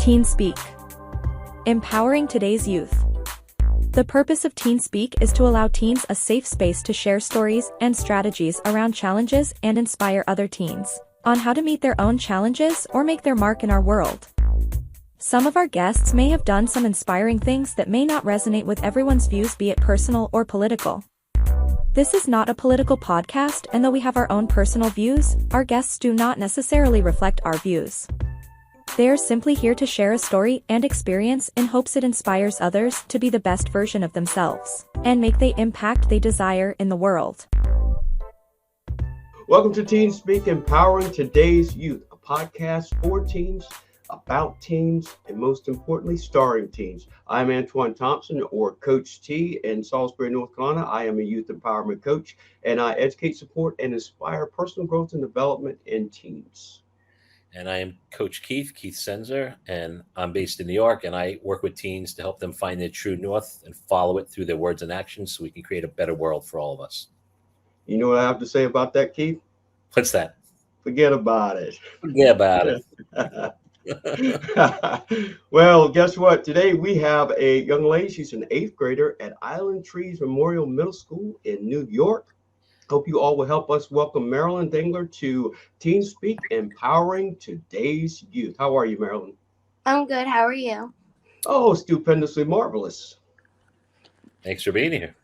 Teen Speak. Empowering today's youth. The purpose of Teen Speak is to allow teens a safe space to share stories and strategies around challenges and inspire other teens on how to meet their own challenges or make their mark in our world. Some of our guests may have done some inspiring things that may not resonate with everyone's views, be it personal or political. This is not a political podcast, and though we have our own personal views, our guests do not necessarily reflect our views. They are simply here to share a story and experience in hopes it inspires others to be the best version of themselves and make the impact they desire in the world. Welcome to Teen Speak, Empowering Today's Youth, a podcast for teens, about teens, and most importantly, starring teens. I'm Antoine Thompson, or Coach T in Salisbury, North Carolina. I am a youth empowerment coach, and I educate, support, and inspire personal growth and development in teens. And I am Coach Keith Senzer, and I'm based in New York, and I work with teens to help them find their true north and follow it through their words and actions so we can create a better world for all of us. You know what I have to say about that, Keith? What's that? Forget about it. Forget about it. Well, guess what? Today we have a young lady. She's an 8th grader at Island Trees Memorial Middle School in New York. Hope you all will help us welcome Marilyn Dingler to Teen Speak, Empowering Today's Youth. How are you, Marilyn? I'm good. How are you? Oh, stupendously marvelous. Thanks for being here.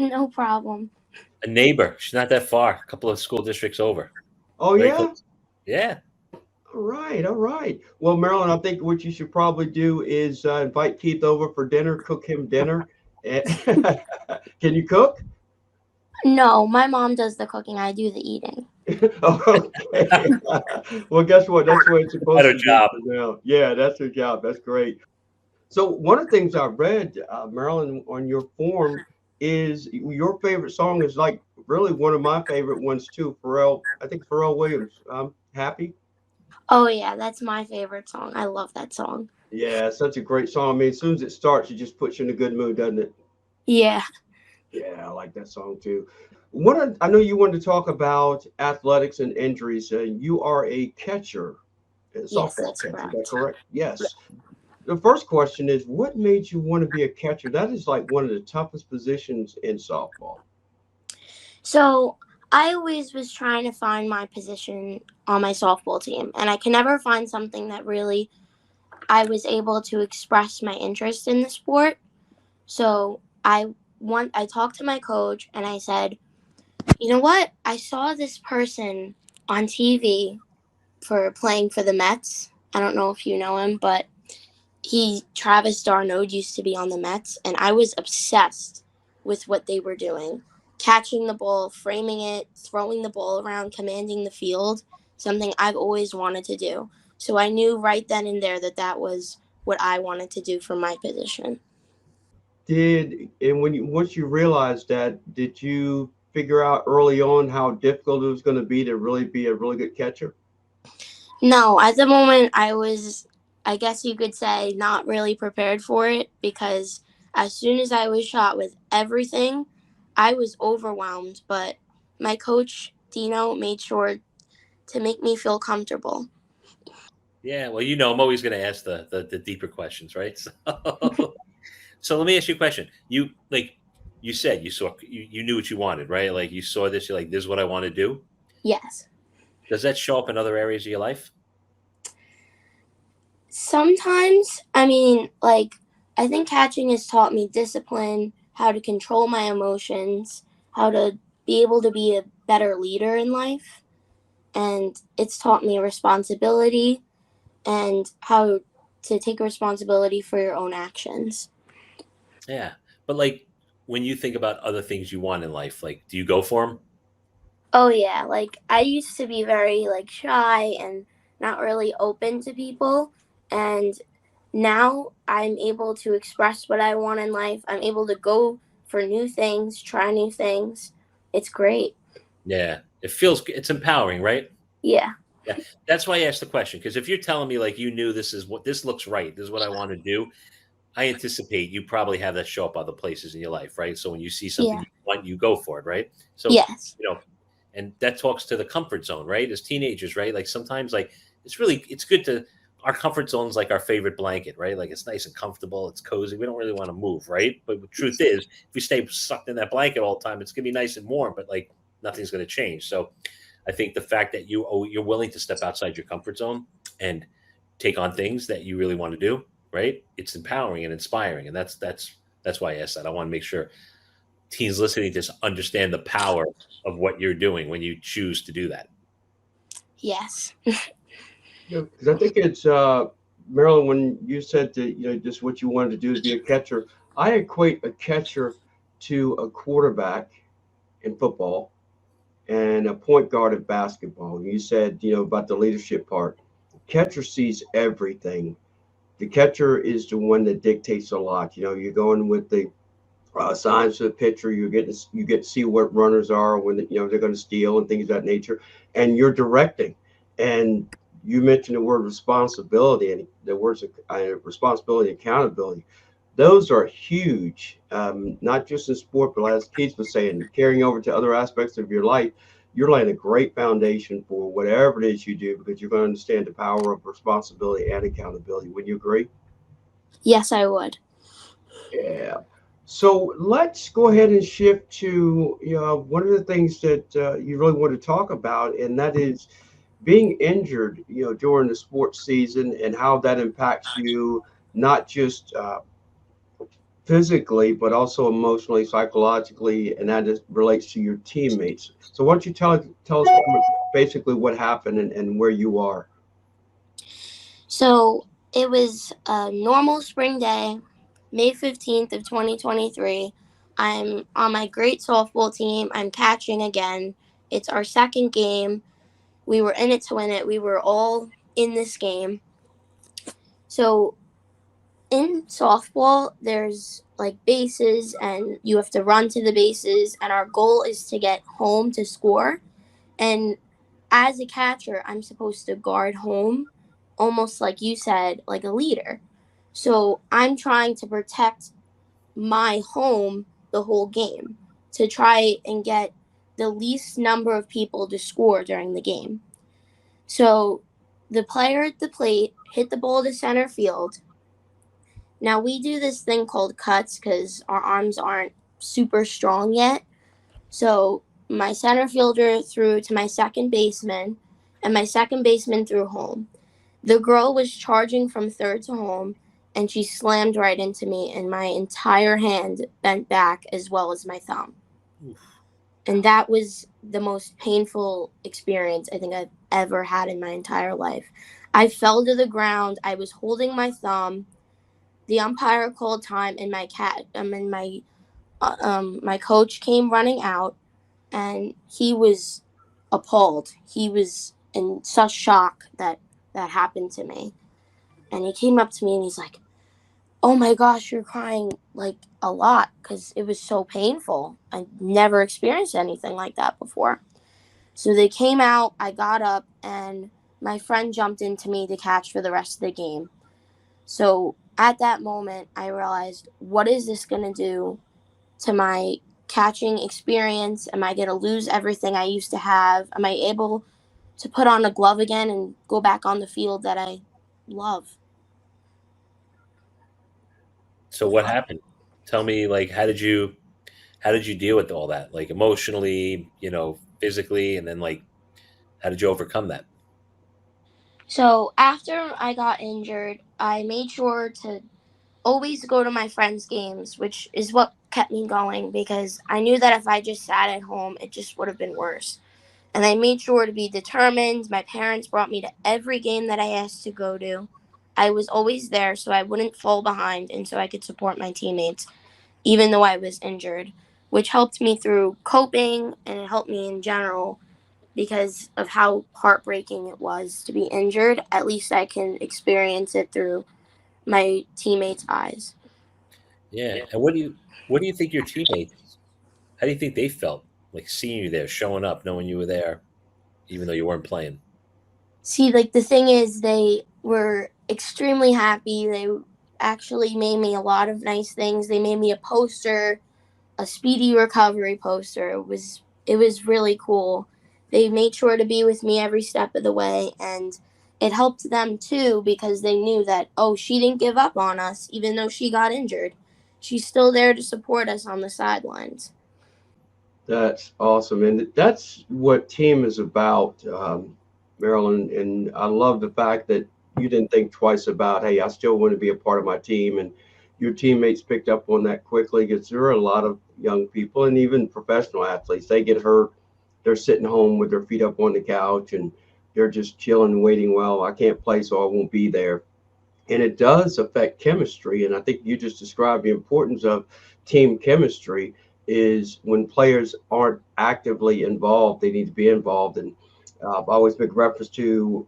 No problem. A neighbor. She's not that far. A couple of school districts over. Oh, Very yeah? close. Yeah. All right. Well, Marilyn, I think what you should probably do is invite Keith over for dinner, cook him dinner. Can you cook? No, my mom does the cooking. I do the eating. Okay. Well, guess what? That's what it's supposed to be. Job. Now. Yeah, that's her job. That's great. So one of the things I read, Marilyn, on your form is your favorite song is like really one of my favorite ones too. I think Pharrell Williams, Happy. Oh, yeah, that's my favorite song. I love that song. Yeah, it's such a great song. I mean, as soon as it starts, it just puts you in a good mood, doesn't it? Yeah. Yeah, I like that song too. I know you wanted to talk about athletics and injuries. You are a catcher, softball that's catcher. correct. Is that correct? Yes. The first question is, what made you want to be a catcher? That is like one of the toughest positions in softball. So I always was trying to find my position on my softball team, and I could never find something that really I was able to express my interest in the sport. So I talked to my coach and I said, you know what? I saw this person on TV for playing for the Mets. I don't know if you know him, but Travis d'Arnaud used to be on the Mets, and I was obsessed with what they were doing. Catching the ball, framing it, throwing the ball around, commanding the field, something I've always wanted to do. So I knew right then and there that was what I wanted to do for my position. Once you realized that, did you figure out early on how difficult it was going to be to really be a really good catcher? No, at the moment I was, I guess you could say, not really prepared for it, because as soon as I was shot with everything, I was overwhelmed. But my coach, Dino, made sure to make me feel comfortable. Yeah, well, I'm always going to ask the deeper questions, right? So let me ask you a question. You said you knew what you wanted, right? Like you saw this, you're like, this is what I want to do. Yes. Does that show up in other areas of your life? Sometimes, I think catching has taught me discipline, how to control my emotions, how to be able to be a better leader in life. And it's taught me responsibility and how to take responsibility for your own actions. Yeah. But like when you think about other things you want in life, like, do you go for them? Oh, yeah. Like I used to be very shy and not really open to people. And now I'm able to express what I want in life. I'm able to go for new things, try new things. It's great. Yeah. It's empowering, right? Yeah. Yeah. That's why I asked the question. Because if you're telling me like you knew this looks right, this is what I want to do, I anticipate you probably have that show up other places in your life, right? So when you see something you want, you go for it, right? So, yes. And that talks to the comfort zone, right? As teenagers, right? Like sometimes like it's good to our comfort zone is like our favorite blanket, right? Like it's nice and comfortable, it's cozy. We don't really want to move, right? But the truth is, if we stay sucked in that blanket all the time, it's gonna be nice and warm, but like nothing's gonna change. So I think the fact that you're willing to step outside your comfort zone and take on things that you really want to do, right? It's empowering and inspiring, and that's why I asked that. I want to make sure teens listening to understand the power of what you're doing when you choose to do that. Yes. Because I think it's Marilyn, when you said that just what you wanted to do is be a catcher. I equate a catcher to a quarterback in football and a point guard in basketball. You said about the leadership part. Catcher sees everything. The catcher is the one that dictates a lot. You're going with the signs to the pitcher. You get to see what runners are when they're going to steal and things of that nature, and you're directing. And you mentioned the word responsibility and the words responsibility and accountability. Those are huge, not just in sport, but as Keith was saying, carrying over to other aspects of your life. You're laying a great foundation for whatever it is you do because you're going to understand the power of responsibility and accountability. Would you agree? Yes, I would. Yeah. So let's go ahead and shift to one of the things that you really want to talk about, and that is being injured, during the sports season and how that impacts you, not just physically, but also emotionally, psychologically, and that relates to your teammates. So why don't you tell us basically what happened and where you are? So it was a normal spring day, May 15th of 2023. I'm on my great softball team. I'm catching again. It's our second game. We were in it to win it. We were all in this game. So in softball, there's like bases, and you have to run to the bases, and our goal is to get home to score. And as a catcher, I'm supposed to guard home, almost like you said, like a leader. So I'm trying to protect my home the whole game to try and get the least number of people to score during the game. So the player at the plate hit the ball to center field. Now we do this thing called cuts because our arms aren't super strong yet. So my center fielder threw to my second baseman, and my second baseman threw home. The girl was charging from third to home, and she slammed right into me, and my entire hand bent back as well as my thumb. Oof. And that was the most painful experience I think I've ever had in my entire life. I fell to the ground. I was holding my thumb. The umpire called time, and my coach came running out, and he was appalled. He was in such shock that that happened to me. And he came up to me and he's like, "Oh my gosh, you're crying like a lot," because it was so painful. I never experienced anything like that before. So they came out, I got up, and my friend jumped into me to catch for the rest of the game. So at that moment, I realized, what is this going to do to my catching experience? Am I going to lose everything I used to have? Am I able to put on a glove again and go back on the field that I love? So what happened? Tell me, like, how did you deal with all that, like emotionally, physically, and then like how did you overcome that? So after I got injured, I made sure to always go to my friends' games, which is what kept me going because I knew that if I just sat at home, it just would have been worse. And I made sure to be determined. My parents brought me to every game that I asked to go to. I was always there so I wouldn't fall behind and so I could support my teammates, even though I was injured, which helped me through coping and it helped me in general because of how heartbreaking it was to be injured. At least I can experience it through my teammates' eyes. Yeah, and what do you think your teammates, how do you think they felt, like seeing you there, showing up, knowing you were there, even though you weren't playing? See, like the thing is, they were extremely happy. They actually made me a lot of nice things. They made me a poster, a speedy recovery poster. It was really cool. They made sure to be with me every step of the way, and it helped them too because they knew that, oh, she didn't give up on us even though she got injured. She's still there to support us on the sidelines. That's awesome. And that's what team is about, Marilyn. And I love the fact that you didn't think twice about, hey, I still want to be a part of my team. And your teammates picked up on that quickly because there are a lot of young people and even professional athletes. They get hurt, they're sitting home with their feet up on the couch and they're just chilling, waiting. Well, I can't play, so I won't be there. And it does affect chemistry. And I think you just described the importance of team chemistry is when players aren't actively involved, they need to be involved. And I always make reference to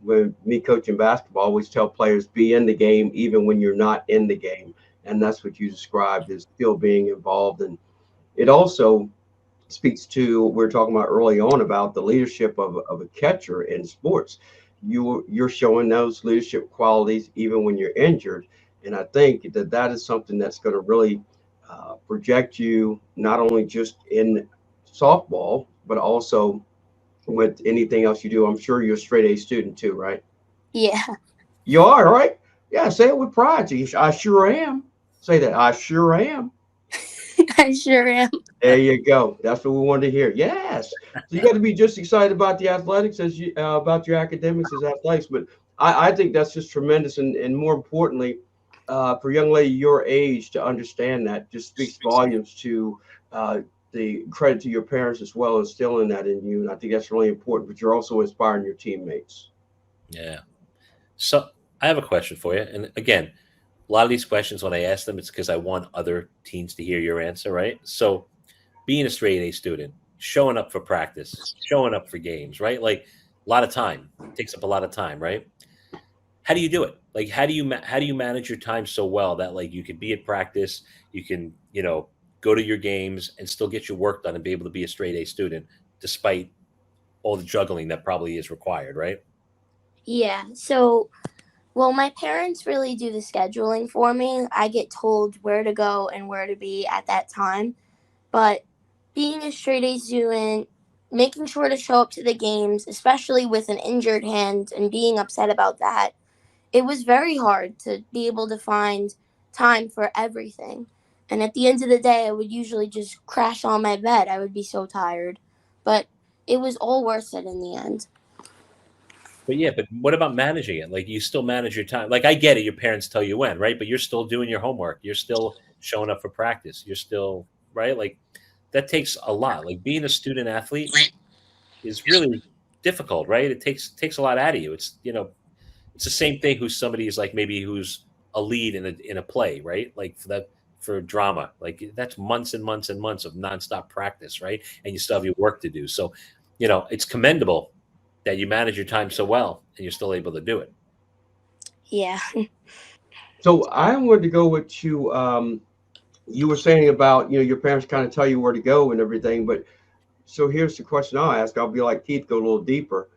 when me coaching basketball, I always tell players be in the game even when you're not in the game. And that's what you described is still being involved. And it also speaks to what we were talking about early on about the leadership of a catcher in sports. You're showing those leadership qualities even when you're injured, and I think that that is something that's going to really project you not only just in softball but also with anything else you do. I'm sure you're a straight A student too, right? Yeah, You are, right? Yeah, say it with pride. I sure am. Say that. I sure am. I sure am. There you go. That's what we wanted to hear. Yes. So you got to be just excited about the athletics as you about your academics as athletics. But I think that's just tremendous, and more importantly, for a young lady your age to understand that just speaks volumes to the credit to your parents as well as instilling that in you. And I think that's really important. But you're also inspiring your teammates. Yeah. So I have a question for you. And again, a lot of these questions, when I ask them, it's because I want other teens to hear your answer, right? So being a straight A student, showing up for practice, showing up for games, right? Like a lot of time, takes up a lot of time, right? How do you do it? Like how do you manage your time so well that like you can be at practice, you can, go to your games and still get your work done and be able to be a straight A student despite all the juggling that probably is required, right? Yeah, so, well, my parents really do the scheduling for me. I get told where to go and where to be at that time. But being a straight A student, making sure to show up to the games, especially with an injured hand and being upset about that, it was very hard to be able to find time for everything. And at the end of the day, I would usually just crash on my bed. I would be so tired. But it was all worth it in the end. But yeah, but what about managing it? Like you still manage your time. Like I get it, your parents tell you when, right? But you're still doing your homework. You're still showing up for practice. You're still, right? Like that takes a lot. Like being a student athlete is really difficult, right? It takes a lot out of you. It's the same thing who's somebody is like maybe who's a lead in a play, right? Like for drama. Like that's months and months and months of nonstop practice, right? And you still have your work to do. So, it's commendable that you manage your time so well and you're still able to do it. Yeah. So I wanted to go with you. You were saying about your parents kind of tell you where to go and everything, but so here's the question I'll ask. I'll be like Keith, go a little deeper.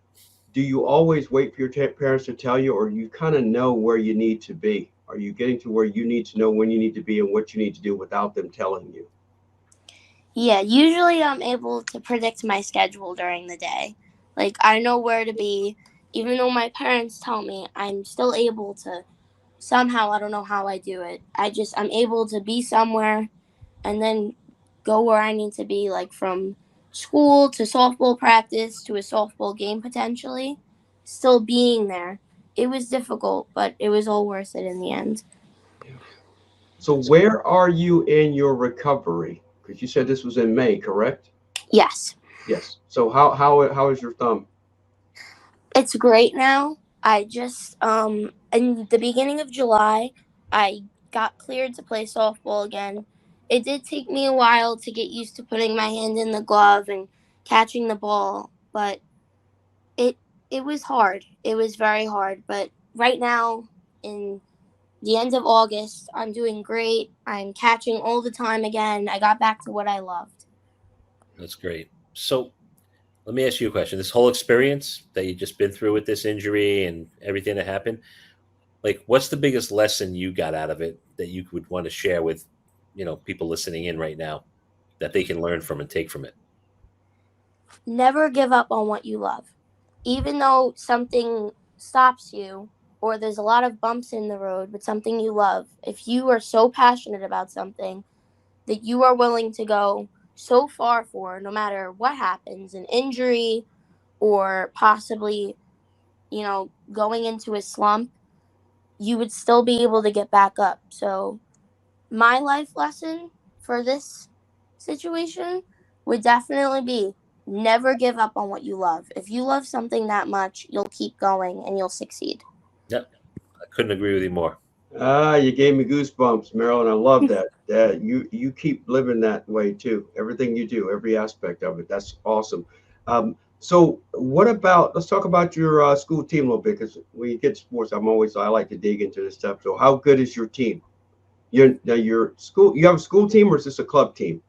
Do you always wait for your parents to tell you, or you kind of know where you need to be? Are you getting to where you need to know when you need to be and what you need to do without them telling you? Yeah, usually I'm able to predict my schedule during the day. Like, I know where to be. Even though my parents tell me, I'm still able to somehow, I don't know how I do it. I'm able to be somewhere and then go where I need to be, like from school to softball practice to a softball game potentially. Still being there. It was difficult, but it was all worth it in the end. So where are you in your recovery? Because you said this was in May, correct? Yes. Yes. So how is your thumb? It's great now. I just in the beginning of July, I got cleared to play softball again. It did take me a while to get used to putting my hand in the glove and catching the ball, but it it was hard. It was very hard, but right now in the end of August, I'm doing great. I'm catching all the time again. I got back to what I loved. That's great. So let me ask you a question. This whole experience that you just been through with this injury and everything that happened, like what's the biggest lesson you got out of it that you would want to share with, people listening in right now that they can learn from and take from it? Never give up on what you love. even though something stops you or there's a lot of bumps in the road, but something you love, if you are so passionate about something that you are willing to go so far for, no matter what happens, an injury or possibly, going into a slump, you would still be able to get back up. So, my life lesson for this situation would definitely be never give up on what you love. If you love something that much, you'll keep going and you'll succeed. Yep, I couldn't agree with you more. Ah, you gave me goosebumps, Marilyn. I love that. You keep living that way too. Everything you do, every aspect of it. That's awesome. So what about? Let's talk about your school team a little bit because when you get to sports, I like to dig into this stuff. So how good is your team? Your school. You have a school team or is this a club team?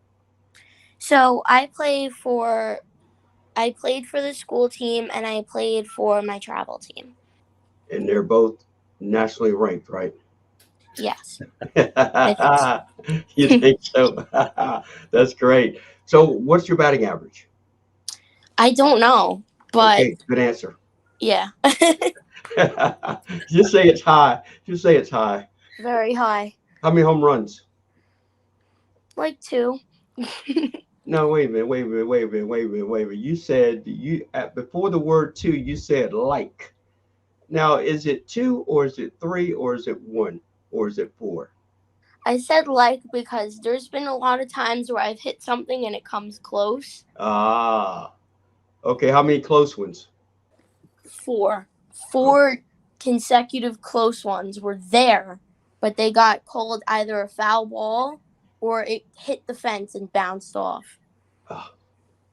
So I played for the school team and I played for my travel team. And they're both nationally ranked, right? Yes, I think so. You think so? That's great. So what's your batting average? I don't know, but Okay, good answer. yeah, Just say it's high. Just say it's high. very high. How many home runs? Like two. No, wait a minute, wait a minute, wait a minute, wait a minute, wait a minute. You said before the word two, you said like. Now, is it two or is it three or is it one or is it four? I said like because there's been a lot of times where I've hit something and it comes close. Ah, okay. How many close ones? Four. Oh, Four consecutive close ones were there, but they got called either a foul ball or it hit the fence and bounced off. ah,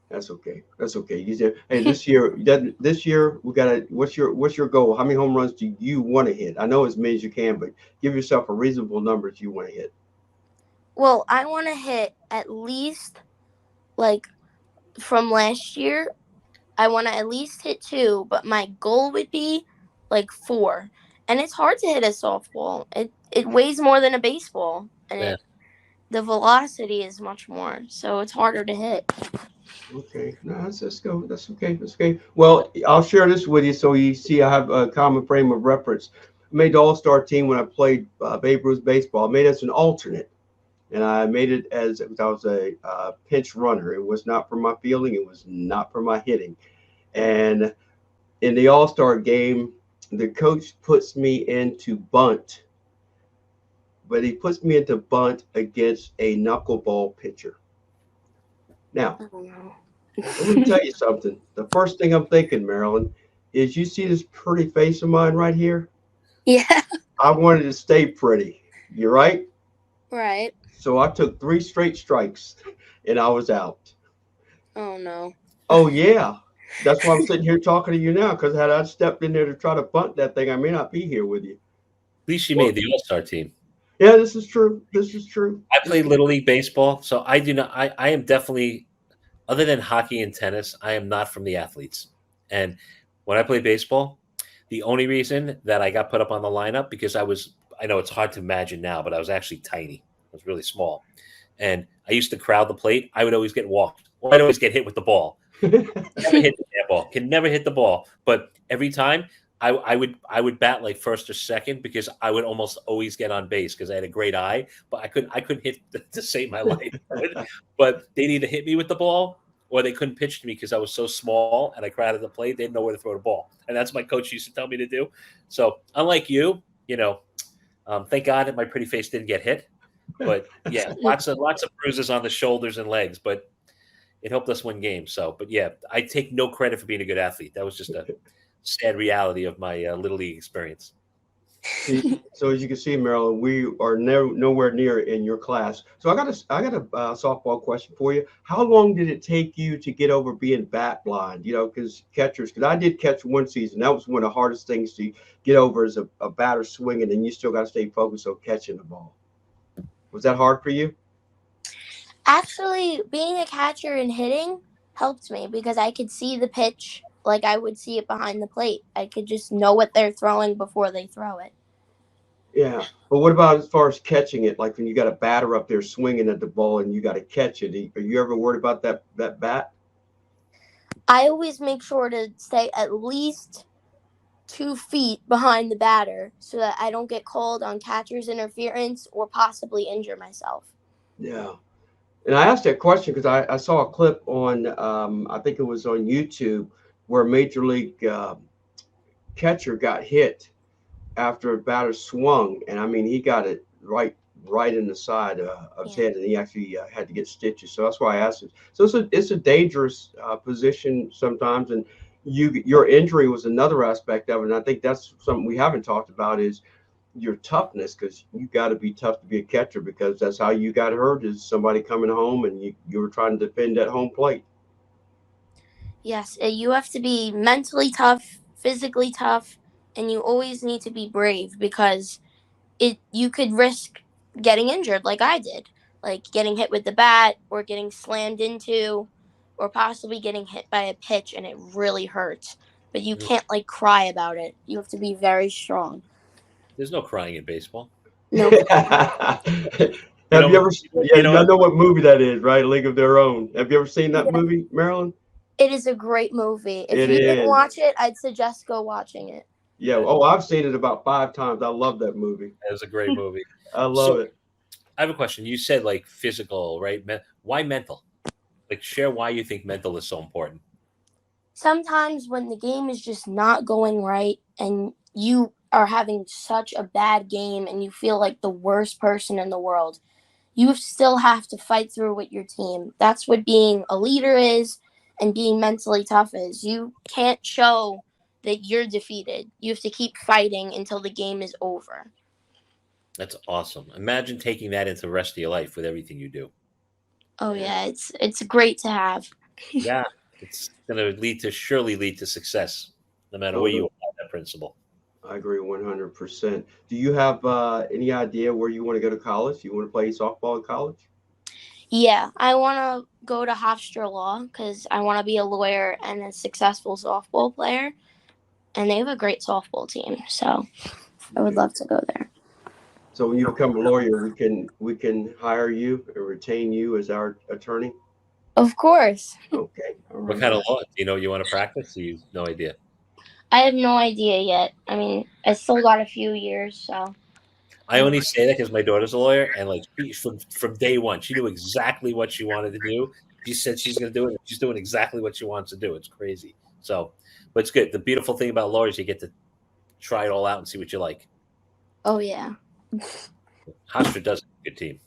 that's okay. That's okay. You said, hey, this year we gotta. What's your goal? How many home runs do you want to hit? I know as many as you can, but give yourself a reasonable number that you want to hit. Well, I want to hit at least, like, from last year, I want to at least hit two, but my goal would be like four. And it's hard to hit a softball. It weighs more than a baseball, and Yeah. the velocity is much more, so it's harder to hit. Okay, no, that's go. That's okay. That's okay. Well, I'll share this with you so you see I have a common frame of reference. I made the All-Star team when I played Babe Ruth baseball. I made it as an alternate, and I made it as I was a pinch runner. It was not for my fielding. It was not for my hitting. And in the All-Star game, the coach puts me into bunt, but he puts me into bunt against a knuckleball pitcher. Now, I don't know. let me tell you something. The first thing I'm thinking, Marilyn, is you see this pretty face of mine right here? Yeah, I wanted to stay pretty. You're right. right. So I took 3 straight strikes and I was out. Oh no. Oh, yeah. That's why I'm sitting here talking to you now because had I stepped in there to try to bunt that thing, I may not be here with you. At least you Well, made the All-Star team. yeah, this is true. This is true. I played Little League baseball, so I do not. I am definitely, other than hockey and tennis, I am not from the athletes. And when I played baseball, the only reason that I got put up on the lineup because I know it's hard to imagine now, but I was actually tiny. I was really small. And I used to crowd the plate. I would always get walked, or I'd always get hit with the ball. Never hit the damn ball. Can never hit the ball. But every time I would bat like first or second because I would almost always get on base because I had a great eye, but I couldn't hit to save my life. But they'd either hit me with the ball or they couldn't pitch to me because I was so small and I crowded the plate. They didn't know where to throw the ball, and that's what my coach used to tell me to do. So unlike you, thank God that my pretty face didn't get hit. But yeah, lots of bruises on the shoulders and legs, but it helped us win games. So, but yeah, I take no credit for being a good athlete. That was just a sad reality of my little league experience. So as you can see, Marilyn, we are nowhere near in your class. So I got a softball question for you. How long did it take you to get over being bat blind? Because I did catch one season. That was one of the hardest things to get over as a batter swinging, and you still got to stay focused on catching the ball. Was that hard for you? Actually, being a catcher and hitting helped me because I could see the pitch like I would see it behind the plate. I could just know what they're throwing before they throw it. Yeah. But what about as far as catching it? Like when you got a batter up there swinging at the ball and you got to catch it. Are you ever worried about that bat? I always make sure to stay at least 2 feet behind the batter so that I don't get called on catcher's interference or possibly injure myself. Yeah. And I asked that question because I saw a clip on, I think it was on YouTube, where a major league catcher got hit after a batter swung, and I mean he got it right in the side of his head, and he actually had to get stitches. So that's why I asked it. So it's a dangerous position sometimes, and your injury was another aspect of it. And I think that's something we haven't talked about is your toughness, because you got to be tough to be a catcher, because that's how you got hurt, is somebody coming home and you were trying to defend that home plate. Yes, you have to be mentally tough, physically tough, and you always need to be brave because you could risk getting injured like I did, like getting hit with the bat or getting slammed into or possibly getting hit by a pitch and it really hurts. But you can't like cry about it. You have to be very strong. There's no crying in baseball. No. Have you ever? Yeah, You know I know what movie that is, right? League of Their Own. Have you ever seen that movie, Marilyn? It is a great movie. If It you didn't is. watch it, I'd suggest go watching it. Yeah. Oh, I've seen it about 5 times. I love that movie. It was a great movie. I love it. I have a question. You said like physical, right? Why mental? Like share why you think mental is so important. Sometimes when the game is just not going right and you are having such a bad game and you feel like the worst person in the world, you still have to fight through with your team. That's what being a leader is and being mentally tough is. You can't show that you're defeated. You have to keep fighting until the game is over. That's awesome. Imagine taking that into the rest of your life with everything you do. Oh yeah, it's great to have. Yeah, it's going to surely lead to success, no matter where you apply that principle. I agree 100%. Do you have any idea where you want to go to college? You want to play softball in college? Yeah, I want to go to Hofstra Law because I want to be a lawyer and a successful softball player. And they have a great softball team, so I would love to go there. So when you become a lawyer, we can hire you and retain you as our attorney? Of course. Okay. All right. What kind of law? Do you know you want to practice? Or you no idea? I have no idea yet. I mean, I still got a few years, so. I only say that because my daughter's a lawyer, and like from day one, she knew exactly what she wanted to do. She said she's going to do it. And she's doing exactly what she wants to do. It's crazy. So, but it's good. The beautiful thing about lawyers, you get to try it all out and see what you like. Oh yeah. Hofstra does a good team.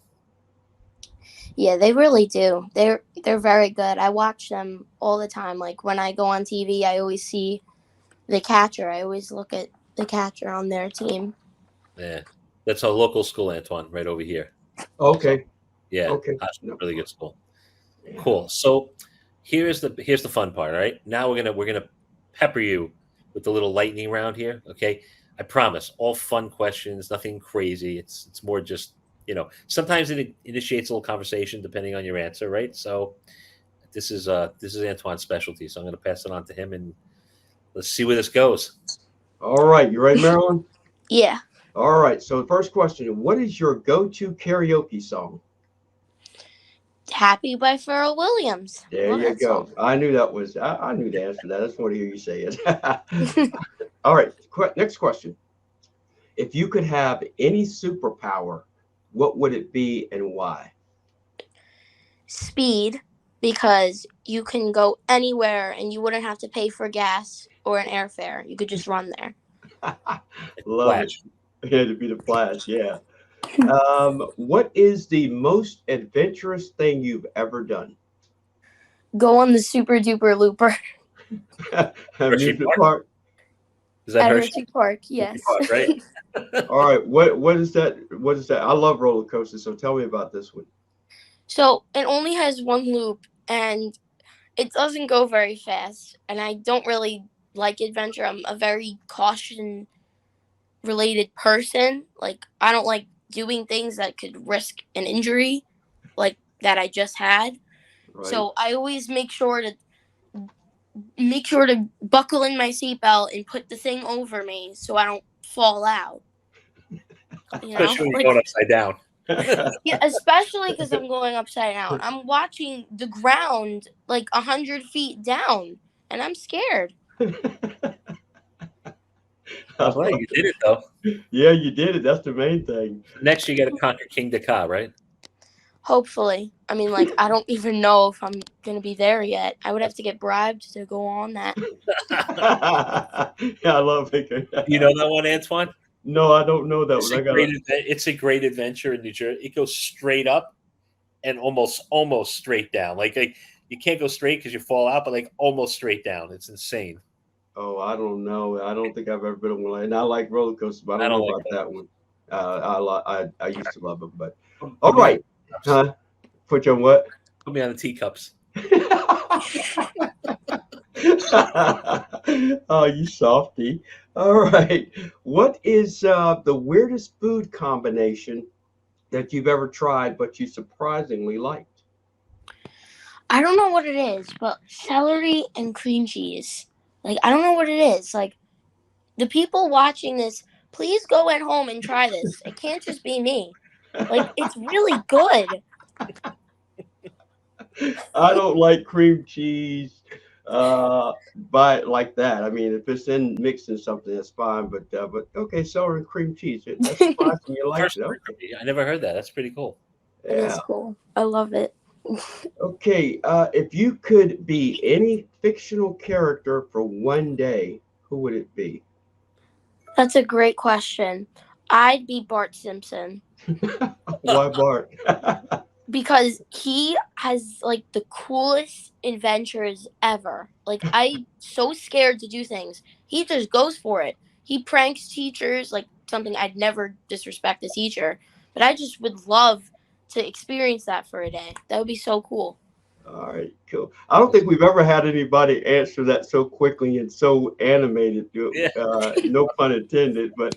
Yeah, they really do. They're very good. I watch them all the time. Like when I go on TV, I always see the catcher. I always look at the catcher on their team. Yeah, that's our local school, Antoine, right over here. Okay. So, yeah. Okay. Really good school. Yeah. Cool. So here's the fun part. All right. Now we're gonna pepper you with the little lightning round here. Okay. I promise. All fun questions. Nothing crazy. It's more just sometimes it initiates a little conversation depending on your answer, right? So this is Antoine's specialty. So I'm going to pass it on to him and let's see where this goes. All right. You ready, Marilyn? Yeah. All right. So the first question, what is your go-to karaoke song? Happy by Pharrell Williams. There you go. Song. I knew that was, I knew the answer to that. I just want to hear you say it. All right. Next question. If you could have any superpower, what would it be and why? Speed, because you can go anywhere and you wouldn't have to pay for gas or an airfare. You could just run there. Love it. Yeah, to be the Flash. Yeah. What is the most adventurous thing you've ever done? Go on the Super Duper Looper. Hershey Park? Is that Hershey Park? Yes. Park, right? All right. What is that? What is that? I love roller coasters, so tell me about this one. So it only has one loop, and it doesn't go very fast. And I don't really like adventure. I'm a very caution-related person. Like I don't like doing things that could risk an injury, like that I just had. Right. So I always make sure to buckle in my seatbelt and put the thing over me so I don't fall out. Especially when you're going upside down. Yeah, especially because I'm going upside down. I'm watching the ground like 100 feet down. and I'm scared. That's right. You did it though. Yeah, you did it. That's the main thing. Next, you got to conquer King Dakar, right? Hopefully. I mean, like, I don't even know if I'm going to be there yet. I would have to get bribed to go on that. Yeah, I love it. You know that one, Antoine? No, I don't know that It's one. a it's a great adventure in New Jersey. It goes straight up and almost straight down. Like you can't go straight because you fall out, but like almost straight down. It's insane. Oh, I don't know. I don't think I've ever been on one. And I like roller coasters, but I I don't don't know like about that one. I used to love them, but all Put me on right. Huh? Put you on what? Put me on the teacups. Oh, you softy. All right. What is the weirdest food combination that you've ever tried, but you surprisingly liked? I don't know what it is, but celery and cream cheese. Like, I don't know what it is. Like, the people watching this, please go at home and try this. It can't just be me. Like, it's really good. I don't like cream cheese by like that. I mean, if it's in mixed in something, that's fine. But okay, celery and cream cheese. That's surprising you like First it. word Okay. for me. I never heard that. That's pretty cool. It is Yeah. cool. I love it. Okay. If you could be any fictional character for one day, who would it be? That's a great question. I'd be Bart Simpson. Why Bart? Because he has like the coolest adventures ever. Like, I'm so scared to do things. He just goes for it. He pranks teachers, like something I'd never disrespect a teacher. But I just would love to experience that for a day. That would be so cool. All right, cool. I don't think we've ever had anybody answer that so quickly and so animated. Yeah. No pun intended, but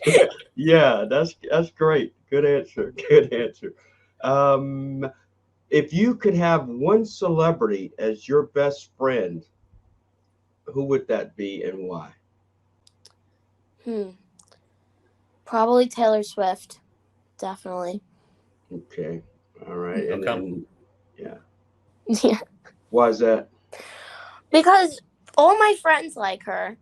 yeah, that's great. Good answer. Good answer. Um, if you could have one celebrity as your best friend, who would that be and why? Probably Taylor Swift. Definitely. Okay. All right. How come? And yeah. Yeah. Why is that? Because all my friends like her.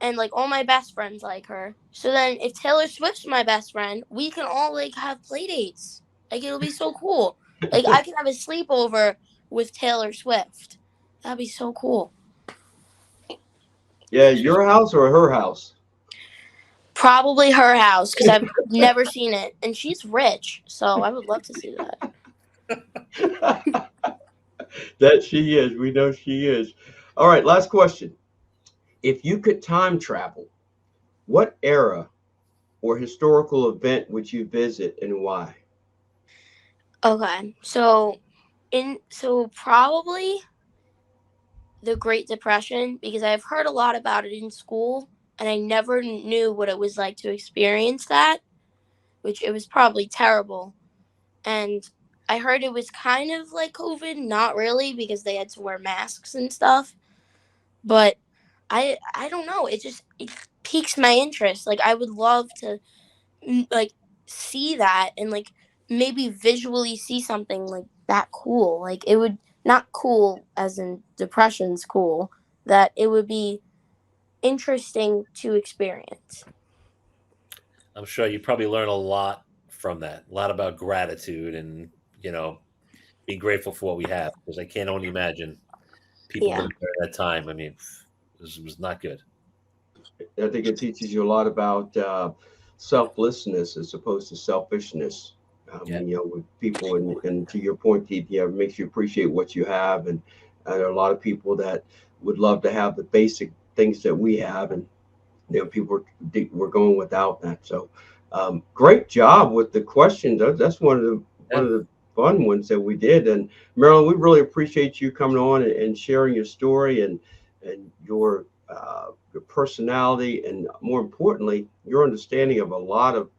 And like all my best friends like her. So then if Taylor Swift's my best friend, we can all like have play dates. Like, it'll be so cool. Like, I can have a sleepover with Taylor Swift. That'd be so cool. Yeah, your house or her house? Probably her house because I've never seen it. And she's rich, so I would love to see that. That she is. We know she is. All right, last question. If you could time travel, what era or historical event would you visit and why? Okay. So probably the Great Depression, because I've heard a lot about it in school and I never knew what it was like to experience that, which it was probably terrible. And I heard it was kind of like COVID, not really, because they had to wear masks and stuff. But I don't know. It piques my interest. Like, I would love to like see that and like maybe visually see something like that cool. Like, it would not cool as in depression's cool. That it would be interesting to experience. I'm sure you probably learn a lot from that. A lot about gratitude and, being grateful for what we have. Because I can't only imagine people Yeah. living during that time. I mean, this was not good. I think it teaches you a lot about selflessness as opposed to selfishness. Yeah. With people, and to your point, Keith, it makes you appreciate what you have, and there are a lot of people that would love to have the basic things that we have, and people were going without that. So, great job with the questions. That's one of the fun ones that we did. And Marilyn, we really appreciate you coming on and sharing your story and your personality, and more importantly, your understanding of a lot of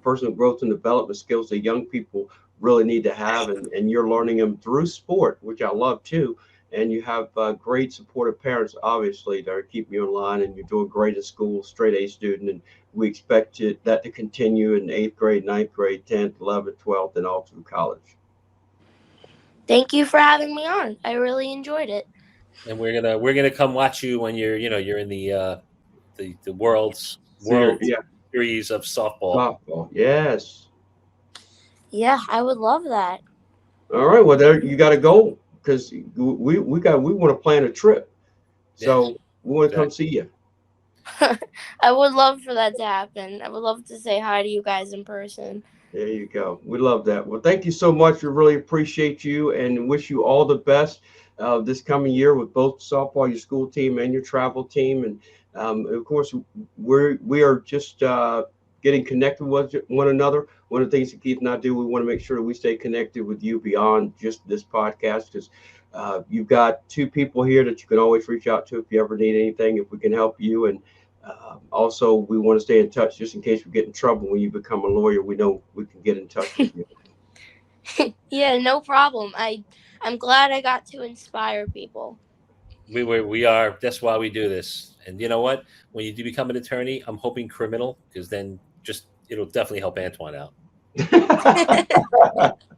personal growth and development skills that young people really need to have, and you're learning them through sport, which I love too. And you have great supportive parents, obviously, that are keeping you in line, and you're doing great at school, straight A student, and we expect that to continue in 8th grade, 9th grade, 10th, 11th, 12th, and all through college. Thank you for having me on. I really enjoyed it. And we're gonna come watch you when you're in the world Yeah, series of softball. softball. Yes. Yeah, I would love that. All right. Well, there you got to go because we want to plan a trip. So we want to come see you. I would love for that to happen. I would love to say hi to you guys in person. There you go. We love that. Well, thank you so much. We really appreciate you and wish you all the best this coming year with both softball, your school team, and your travel team. And of course, we are just getting connected with one another. One of the things that Keith and I do, we want to make sure that we stay connected with you beyond just this podcast because you've got two people here that you can always reach out to if you ever need anything, if we can help you. And also, we want to stay in touch just in case we get in trouble when you become a lawyer. We know we can get in touch with you. Yeah, no problem. I'm glad I got to inspire people. We are. That's why we do this. And you know what? When you do become an attorney, I'm hoping criminal because then it'll definitely help Antoine out. Yeah,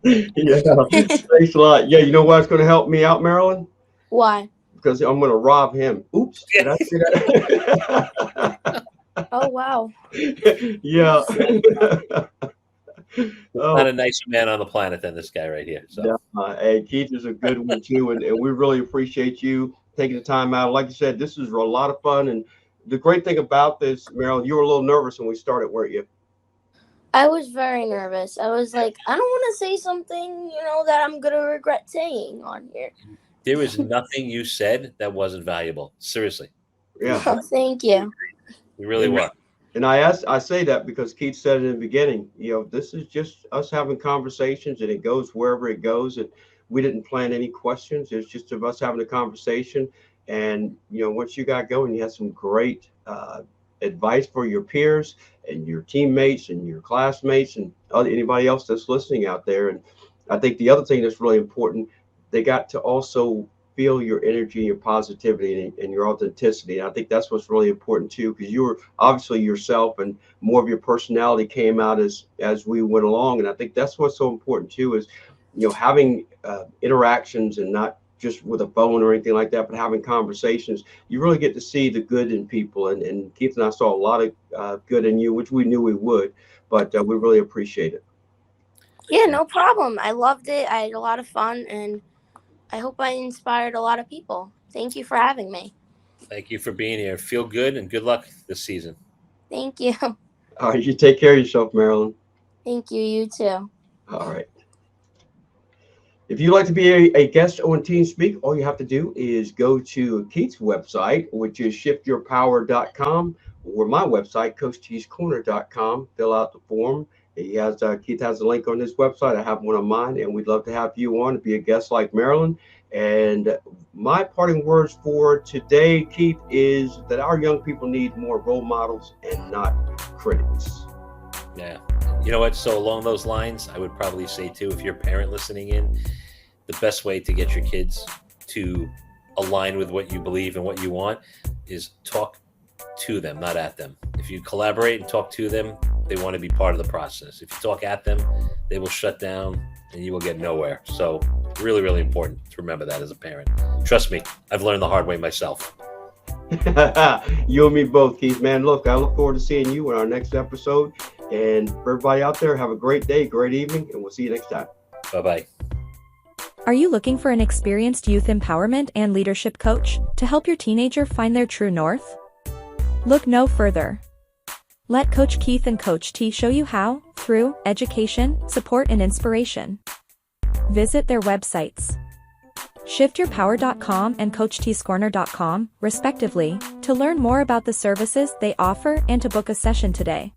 thanks a lot. Yeah, you know what's going to help me out, Marilyn? Why? Because I'm going to rob him. Oops, did I say that? Oh, wow. Yeah. Not a nicer man on the planet than this guy right here. So. And Keith is a good one too, and we really appreciate you taking the time out. Like you said, this is a lot of fun, and the great thing about this, Marilyn, you were a little nervous when we started, weren't you? I was very nervous. I was like, I don't want to say something, that I'm going to regret saying on here. There was nothing you said that wasn't valuable. Seriously. Yeah. Oh, thank you. You really were. And I say that because Keith said it in the beginning, this is just us having conversations and it goes wherever it goes. And we didn't plan any questions. It's just of us having a conversation. And, once you got going, you had some great advice for your peers and your teammates and your classmates and anybody else that's listening out there. And I think the other thing that's really important, they got to also feel your energy, your positivity, and your authenticity. And I think that's what's really important too, because you were obviously yourself, and more of your personality came out as we went along. And I think that's what's so important too, is having interactions and not just with a phone or anything like that, but having conversations. You really get to see the good in people, and Keith and I saw a lot of good in you, which we knew we would, but we really appreciate it. Yeah, no problem. I loved it. I had a lot of fun, and I hope I inspired a lot of people. Thank you for having me. Thank you for being here. Feel good and good luck this season. Thank you. All right, you take care of yourself, Marilyn. Thank you. You too. All right. If you'd like to be a guest on Team Speak, all you have to do is go to Keith's website, which is shiftyourpower.com, or my website, CoachTsCorner.com. Fill out the form. Keith has a link on his website. I have one on mine, and we'd love to have you on to be a guest like Marilyn. And my parting words for today, Keith, is that our young people need more role models and not critics. Yeah. You know what? So along those lines, I would probably say too, if you're a parent listening in, the best way to get your kids to align with what you believe and what you want is talk to them, not at them. If you collaborate and talk to them, they want to be part of the process. If you talk at them, they will shut down and you will get nowhere. So really, really important to remember that as a parent. Trust me, I've learned the hard way myself. You and me both, Keith, man. Look, I look forward to seeing you in our next episode. And for everybody out there, have a great day, great evening, and we'll see you next time. Bye-bye. Are you looking for an experienced youth empowerment and leadership coach to help your teenager find their true north? Look no further. Let Coach Keith and Coach T show you how, through education, support, and inspiration. Visit their websites, shiftyourpower.com and CoachTsCorner.com, respectively, to learn more about the services they offer and to book a session today.